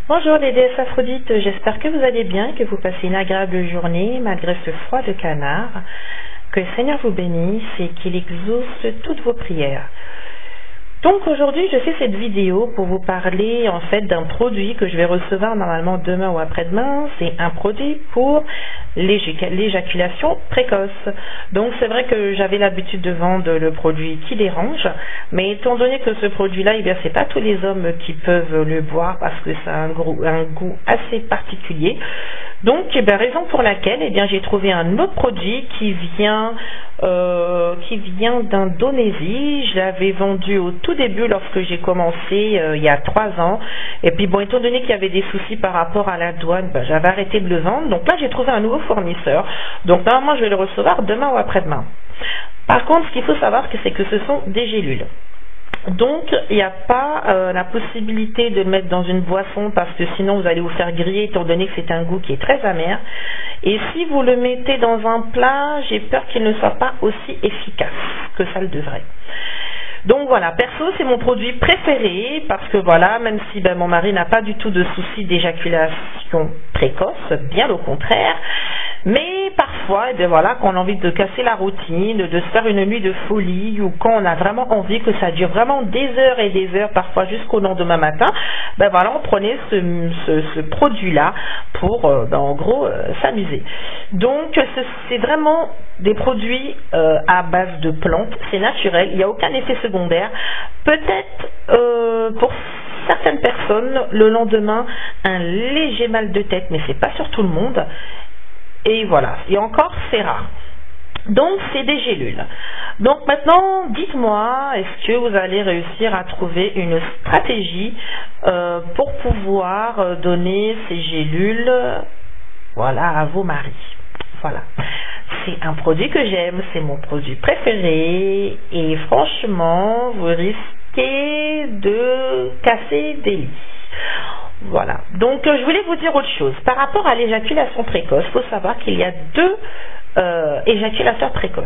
Bonjour les déesses Aphrodites, j'espère que vous allez bien et que vous passez une agréable journée malgré ce froid de canard. Que le Seigneur vous bénisse et qu'il exauce toutes vos prières. Donc aujourd'hui je fais cette vidéo pour vous parler en fait d'un produit que je vais recevoir normalement demain ou après-demain. C'est un produit pour l'éjaculation précoce. Donc c'est vrai que j'avais l'habitude de vendre le produit qui dérange, mais étant donné que ce produit-là, eh bien c'est pas tous les hommes qui peuvent le boire parce que ça a un goût assez particulier. Donc eh bien, raison pour laquelle eh bien j'ai trouvé un autre produit qui vient d'Indonésie. Je l'avais vendu au tout début lorsque j'ai commencé il y a 3 ans. Et puis bon, étant donné qu'il y avait des soucis par rapport à la douane, ben, j'avais arrêté de le vendre. Donc là, j'ai trouvé un nouveau fournisseur. Donc normalement, je vais le recevoir demain ou après-demain. Par contre, ce qu'il faut savoir, c'est que ce sont des gélules. Donc, il n'y a pas la possibilité de le mettre dans une boisson parce que sinon vous allez vous faire griller étant donné que c'est un goût qui est très amer. Et si vous le mettez dans un plat, j'ai peur qu'il ne soit pas aussi efficace que ça le devrait. Donc voilà, perso c'est mon produit préféré parce que voilà, même si mon mari n'a pas du tout de soucis d'éjaculation précoce, bien au contraire, mais parfois, eh bien voilà, quand on a envie de casser la routine, de se faire une nuit de folie ou quand on a vraiment envie que ça dure vraiment des heures et des heures, parfois jusqu'au lendemain matin, ben voilà, on prenait ce produit-là pour, en gros, s'amuser. Donc, c'est vraiment des produits à base de plantes, c'est naturel, il n'y a aucun effet secondaire. Peut-être pour certaines personnes, le lendemain, un léger mal de tête, mais c'est pas sur tout le monde. Et voilà, et encore c'est rare. Donc c'est des gélules. Donc maintenant, dites-moi, est-ce que vous allez réussir à trouver une stratégie pour pouvoir donner ces gélules, voilà, à vos maris. Voilà. C'est un produit que j'aime, c'est mon produit préféré et franchement, vous risquez de casser des lits. Voilà, donc je voulais vous dire autre chose. Par rapport à l'éjaculation précoce, il faut savoir qu'il y a 2 éjaculateurs précoces.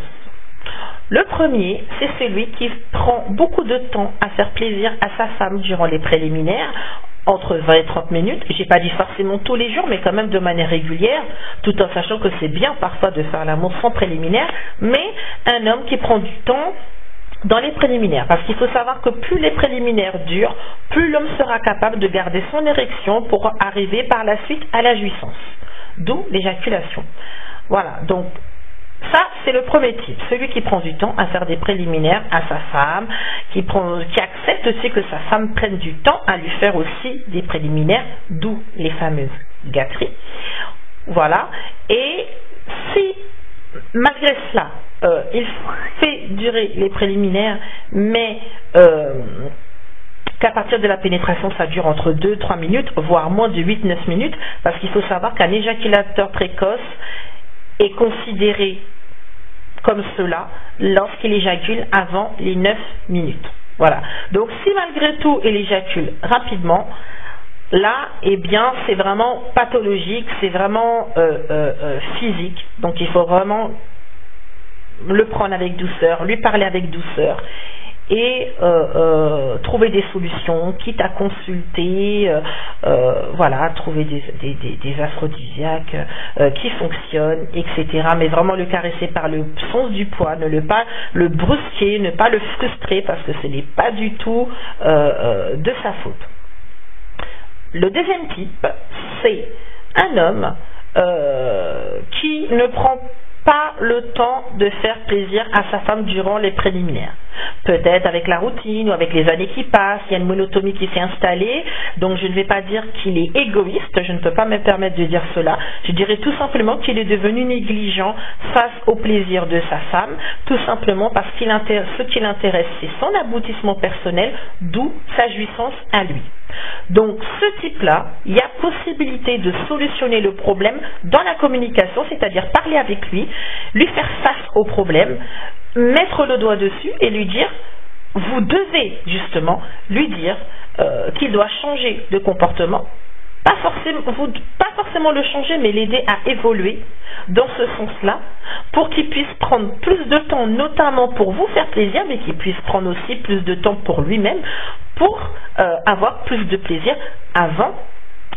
Le premier, c'est celui qui prend beaucoup de temps à faire plaisir à sa femme durant les préliminaires, entre 20 et 30 minutes. J'ai pas dit forcément tous les jours, mais quand même de manière régulière, tout en sachant que c'est bien parfois de faire l'amour sans préliminaire, mais un homme qui prend du temps dans les préliminaires, parce qu'il faut savoir que plus les préliminaires durent, plus l'homme sera capable de garder son érection pour arriver par la suite à la jouissance, d'où l'éjaculation. Voilà, donc ça c'est le premier type, celui qui prend du temps à faire des préliminaires à sa femme, qui accepte aussi que sa femme prenne du temps à lui faire aussi des préliminaires, d'où les fameuses gâteries. Voilà, et si malgré cela, il fait durer les préliminaires, mais qu'à partir de la pénétration, ça dure entre 2-3 minutes, voire moins de 8-9 minutes, parce qu'il faut savoir qu'un éjaculateur précoce est considéré comme cela lorsqu'il éjacule avant les 9 minutes. Voilà. Donc si malgré tout il éjacule rapidement, là, eh bien, c'est vraiment pathologique, c'est vraiment physique. Donc, il faut vraiment le prendre avec douceur, lui parler avec douceur et trouver des solutions, quitte à consulter, voilà, trouver des aphrodisiaques qui fonctionnent, etc. Mais vraiment le caresser par le sens du poids, ne pas le brusquer, ne pas le frustrer parce que ce n'est pas du tout de sa faute. Le deuxième type, c'est un homme qui ne prend pas le temps de faire plaisir à sa femme durant les préliminaires. Peut-être avec la routine ou avec les années qui passent, il y a une monotonie qui s'est installée, donc je ne vais pas dire qu'il est égoïste, je ne peux pas me permettre de dire cela. Je dirais tout simplement qu'il est devenu négligent face au plaisir de sa femme, tout simplement parce que ce qui l'intéresse, c'est son aboutissement personnel, d'où sa jouissance à lui. Donc ce type-là, il y a possibilité de solutionner le problème dans la communication, c'est-à-dire parler avec lui faire face au problème, mettre le doigt dessus et lui dire, vous devez justement lui dire qu'il doit changer de comportement, pas forcément le changer, mais l'aider à évoluer dans ce sens-là, pour qu'il puisse prendre plus de temps, notamment pour vous faire plaisir, mais qu'il puisse prendre aussi plus de temps pour lui-même, pour avoir plus de plaisir avant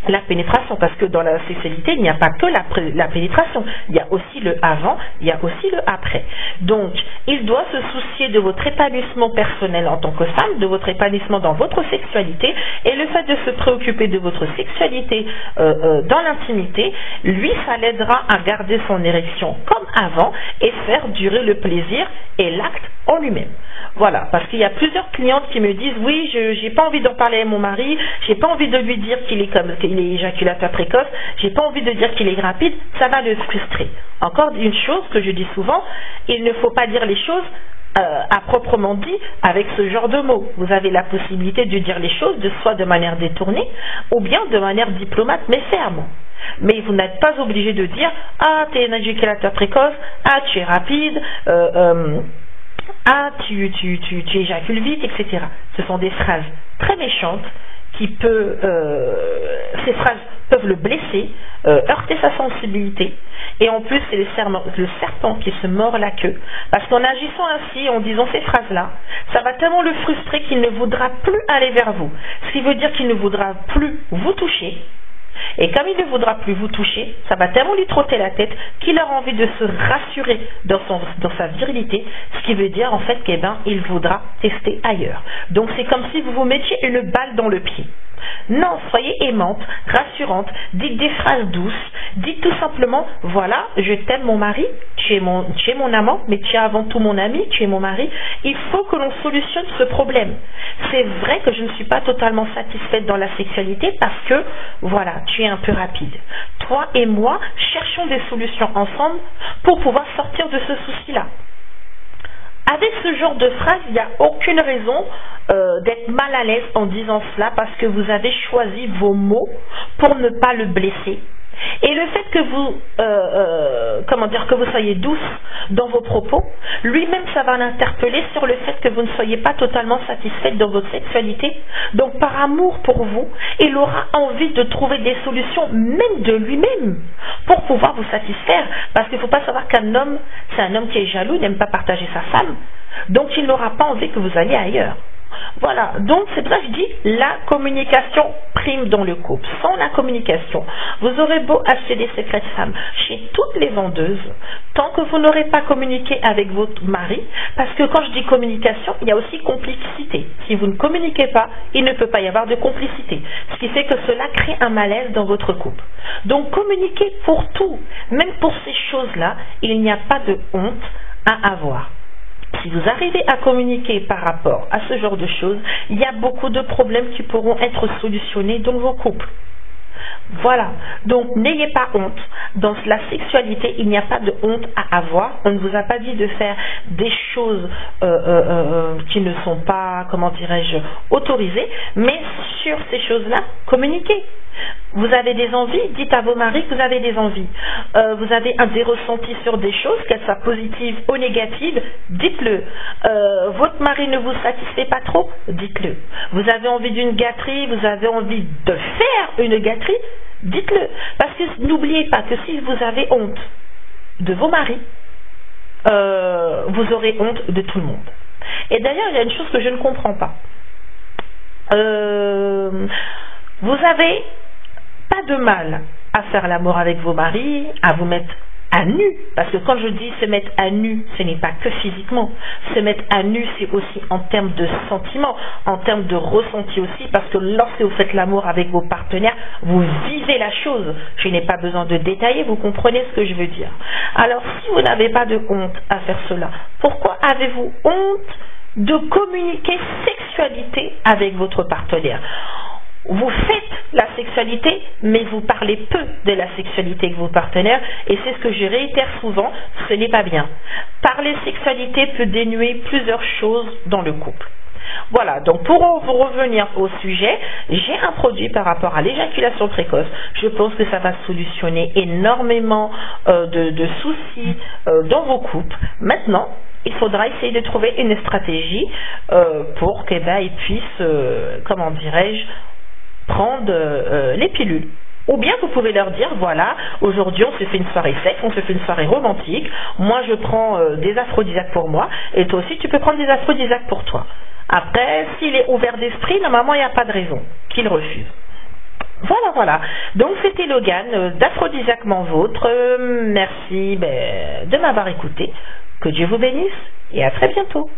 la pénétration, parce que dans la sexualité, il n'y a pas que la pénétration, il y a aussi le avant, il y a aussi le après. Donc, il doit se soucier de votre épanouissement personnel en tant que femme, de votre épanouissement dans votre sexualité, et le fait de se préoccuper de votre sexualité dans l'intimité, lui, ça l'aidera à garder son érection comme avant et faire durer le plaisir et l'acte en lui-même. Voilà, parce qu'il y a plusieurs clientes qui me disent oui, j'ai pas envie d'en parler à mon mari, j'ai pas envie de lui dire qu'il est éjaculateur précoce, j'ai pas envie de dire qu'il est rapide, ça va le frustrer. Encore une chose que je dis souvent, il ne faut pas dire les choses à proprement dit avec ce genre de mots. Vous avez la possibilité de dire les choses soit de manière détournée ou bien de manière diplomate mais ferme. Mais vous n'êtes pas obligé de dire ah, tu es un éjaculateur précoce, ah, tu es rapide, ah, tu éjacules vite, etc. Ce sont des phrases très méchantes qui ces phrases peuvent le blesser, heurter sa sensibilité, et en plus c'est le serpent qui se mord la queue, parce qu'en agissant ainsi, en disant ces phrases-là, ça va tellement le frustrer qu'il ne voudra plus aller vers vous, ce qui veut dire qu'il ne voudra plus vous toucher. Et comme il ne voudra plus vous toucher, ça va tellement lui trotter la tête qu'il aura envie de se rassurer dans sa virilité, ce qui veut dire en fait qu'il voudra tester ailleurs. Donc c'est comme si vous vous mettiez une balle dans le pied. Non, soyez aimante, rassurante, dites des phrases douces, dites tout simplement, voilà, je t'aime mon mari, tu es mon amant, mais tu es avant tout mon ami, tu es mon mari, il faut que l'on solutionne ce problème. C'est vrai que je ne suis pas totalement satisfaite dans la sexualité parce que, voilà, tu es un peu rapide. Toi et moi, cherchons des solutions ensemble pour pouvoir sortir de ce souci-là. Avec ce genre de phrase, il n'y a aucune raison d'être mal à l'aise en disant cela parce que vous avez choisi vos mots pour ne pas le blesser. Et le fait que vous soyez douce dans vos propos, lui-même ça va l'interpeller sur le fait que vous ne soyez pas totalement satisfaite dans votre sexualité. Donc par amour pour vous, il aura envie de trouver des solutions même de lui-même pour pouvoir vous satisfaire. Parce qu'il ne faut pas savoir qu'un homme, c'est un homme qui est jaloux, il n'aime pas partager sa femme. Donc il n'aura pas envie que vous alliez ailleurs. Voilà, donc c'est pour ça que je dis la communication prime dans le couple. Sans la communication, vous aurez beau acheter des secrets de femmes chez toutes les vendeuses, tant que vous n'aurez pas communiqué avec votre mari, parce que quand je dis communication, il y a aussi complicité. Si vous ne communiquez pas, il ne peut pas y avoir de complicité, ce qui fait que cela crée un malaise dans votre couple. Donc communiquez pour tout, même pour ces choses-là, il n'y a pas de honte à avoir. Si vous arrivez à communiquer par rapport à ce genre de choses, il y a beaucoup de problèmes qui pourront être solutionnés dans vos couples. Voilà, donc n'ayez pas honte. Dans la sexualité, il n'y a pas de honte à avoir. On ne vous a pas dit de faire des choses qui ne sont pas, comment dirais-je, autorisées, mais sur ces choses-là, communiquez. Vous avez des envies, dites à vos maris que vous avez des envies. Vous avez des ressentis sur des choses, qu'elles soient positives ou négatives, dites-le. Votre mari ne vous satisfait pas trop, dites-le. Vous avez envie d'une gâterie, vous avez envie de faire une gâterie, dites-le. Parce que n'oubliez pas que si vous avez honte de vos maris, vous aurez honte de tout le monde. Et d'ailleurs, il y a une chose que je ne comprends pas. Vous avez pas de mal à faire l'amour avec vos maris, à vous mettre à nu, parce que quand je dis se mettre à nu, ce n'est pas que physiquement. Se mettre à nu, c'est aussi en termes de sentiments, en termes de ressenti aussi, parce que lorsque vous faites l'amour avec vos partenaires, vous vivez la chose. Je n'ai pas besoin de détailler, vous comprenez ce que je veux dire. Alors, si vous n'avez pas de honte à faire cela, pourquoi avez-vous honte de communiquer sexualité avec votre partenaire? Vous faites la sexualité, mais vous parlez peu de la sexualité avec vos partenaires, et c'est ce que je réitère souvent, ce n'est pas bien. Parler sexualité peut dénuer plusieurs choses dans le couple. Voilà, donc pour vous revenir au sujet, j'ai un produit par rapport à l'éjaculation précoce. Je pense que ça va solutionner énormément de soucis dans vos couples. Maintenant, il faudra essayer de trouver une stratégie pour qu'ils puissent, comment dirais-je, prendre les pilules. Ou bien vous pouvez leur dire, voilà, aujourd'hui on se fait une soirée sexe, on se fait une soirée romantique, moi je prends des aphrodisiaques pour moi, et toi aussi tu peux prendre des aphrodisiaques pour toi. Après, s'il est ouvert d'esprit, normalement il n'y a pas de raison qu'il refuse. Voilà, voilà. Donc c'était Logan d'Aphrodisiaquement Vôtre. Merci de m'avoir écouté. Que Dieu vous bénisse et à très bientôt.